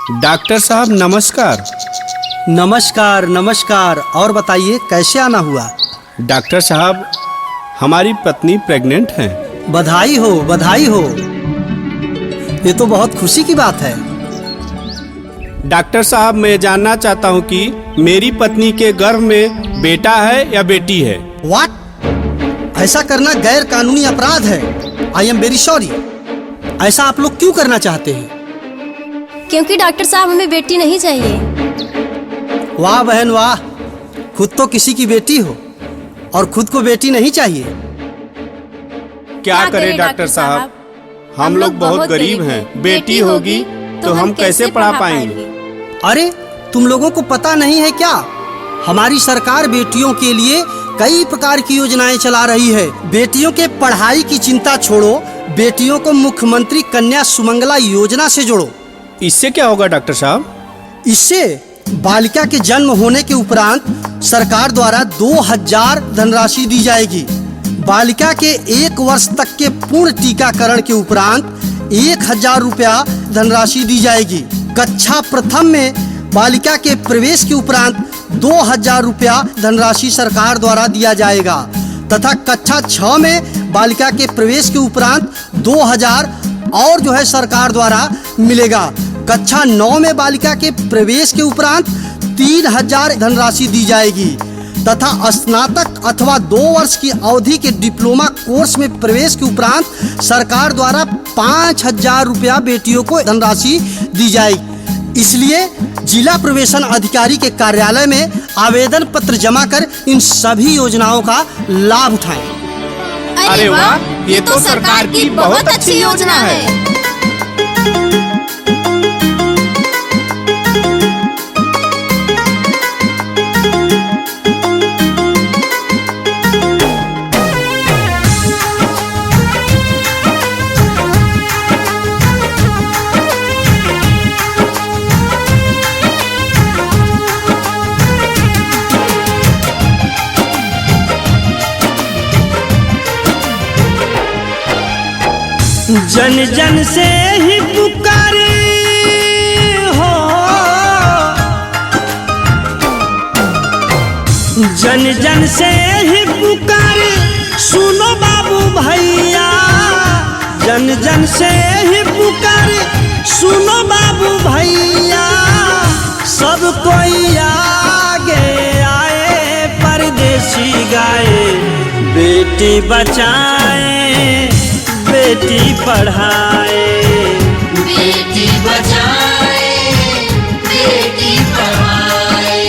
Doctor साहब नमस्कार। नमस्कार नमस्कार। और बताइए कैसे आना हुआ? डॉक्टर साहब हमारी पत्नी प्रेग्नेंट हैं। बधाई हो बधाई हो, ये तो बहुत खुशी की बात है। डॉक्टर साहब मैं जानना चाहता हूँ कि मेरी पत्नी के गर्भ में बेटा है या बेटी है? व्हाट? ऐसा करना गैर कानूनी अपराध है। I am very sorry. ऐसा आप लोग क्यों करना चाहते हैं? क्योंकि डॉक्टर साहब हमें बेटी नहीं चाहिए। वाह बहन वाह, खुद तो किसी की बेटी हो और खुद को बेटी नहीं चाहिए। क्या करें डॉक्टर साहब, हम लोग बहुत गरीब हैं। बेटी होगी तो हम कैसे पढ़ा पाएंगे? अरे तुम लोगों को पता नहीं है क्या, हमारी सरकार बेटियों के लिए कई प्रकार की योजनाएं चला रही है। बेटियों के पढ़ाई की चिंता छोड़ो, बेटियों को मुख्यमंत्री कन्या सुमंगला योजना से जोड़ो। इससे क्या होगा डॉक्टर साहब? इससे बालिका के जन्म होने के उपरांत सरकार द्वारा 2000 धनराशि दी जाएगी। बालिका के 1 वर्ष तक के पूर्ण टीकाकरण के उपरांत 1000 रुपया धनराशि दी जाएगी। कक्षा प्रथम में बालिका के प्रवेश के उपरांत 2000 रुपया धनराशि सरकार द्वारा दिया जाएगा तथा कक्षा 6 में बालिका के प्रवेश के उपरांत 2000 और सरकार द्वारा मिलेगा। कक्षा 9 में बालिका के प्रवेश के उपरांत 3000 धनराशि दी जाएगी तथा स्नातक अथवा 2 वर्ष की अवधि के डिप्लोमा कोर्स में प्रवेश के उपरांत सरकार द्वारा 5000 रुपया बेटियों को धनराशि दी जाएगी। इसलिए जिला प्रवेशन अधिकारी के कार्यालय में आवेदन पत्र जमा कर इन सभी योजनाओं का लाभ उठाएं। अरे वाह, ये तो सरकार की बहुत अच्छी योजना है। जन जन से ही पुकारे हो, जन जन से ही पुकारे सुनो बाबू भैया। जन जन से ही पुकारे सुनो बाबू भैया। सब कोई आगे आए, परदेसी गाए, बेटी बचाए बेटी पढ़ाए। बेटी बचाए बेटी पढ़ाए।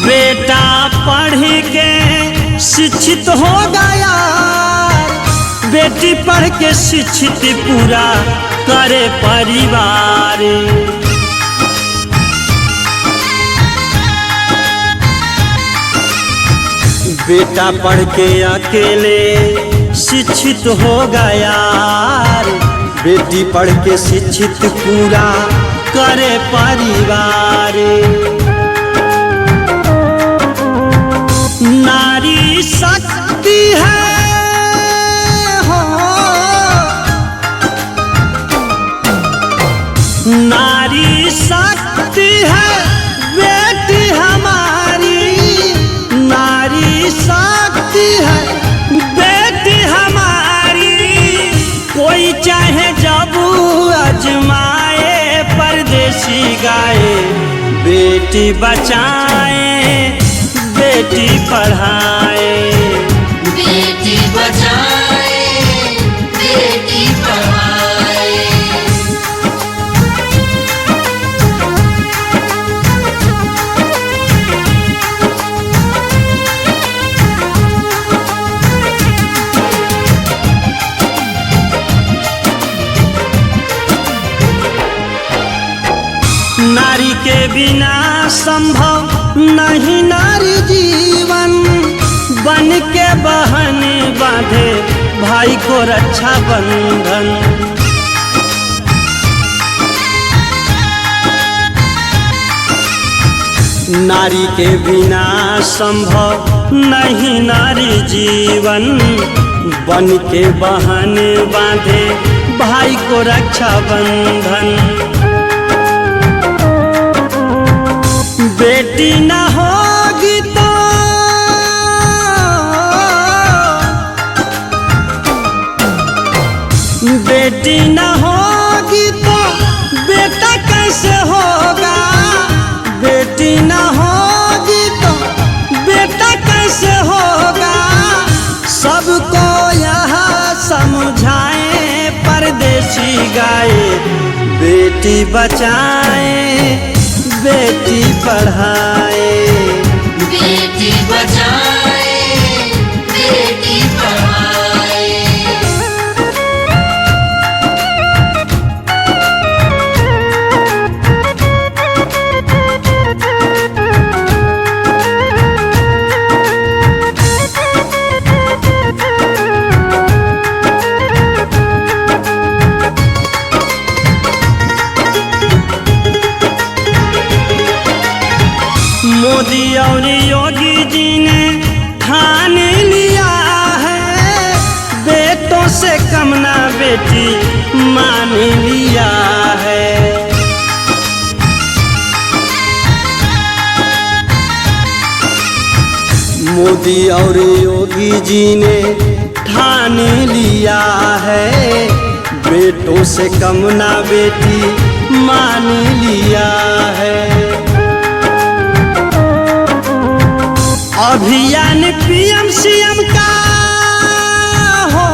बेटा पढ़ के शिक्षित हो गया, बेटी पढ़ के शिक्षित पूरा करे परिवार। बेटा पढ़ के अकेले शिक्षित हो गया, बेटी पढ़ के शिक्षित पूरा करे परिवार। नारी शक्ति है हो, नारी शक्ति है बेटी हमारी। नारी शक्ति है बेटी हमारी। कोई चाहे जब अजमाए, परदेसी गाए, बेटी बचाए बेटी पढ़ाए। बेटी बचाए बेटी पढ़ाए। नारी के बिना संभव नहीं नारी जीवन, बन के बहन बांधे भाई को रक्षा बंधन। नारी के बिना संभव नहीं नारी जीवन, बन के बहन बांधे भाई को रक्षा बंधन। बेटी न होगी तो बेटी न होगी तो बेटा कैसे होगा, बेटी न होगी तो बेटा कैसे होगा। सबको यह समझाएं परदेसी गाए, बेटी बचाए बेटी पढ़ाए। बेटी बचाए बेटी पढ़ाए। मोदी और योगी जी ने ठान लिया है, बेटों से कम ना बेटी मान लिया है। मोदी और योगी जी ने ठान लिया है, बेटों से कम ना बेटी मान लिया है। अभियान पीएम सीएम का हो,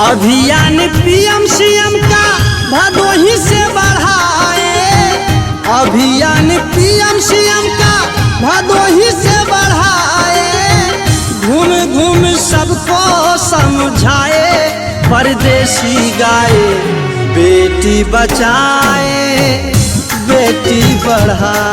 अभियान पीएम सीएम का भदोही से बढ़ाए, अभियान पीएम सीएम का भदोही से बढ़ाए। घूम घूम सबको समझाए परदेसी गाए, बेटी बचाए बेटी पढ़ाए।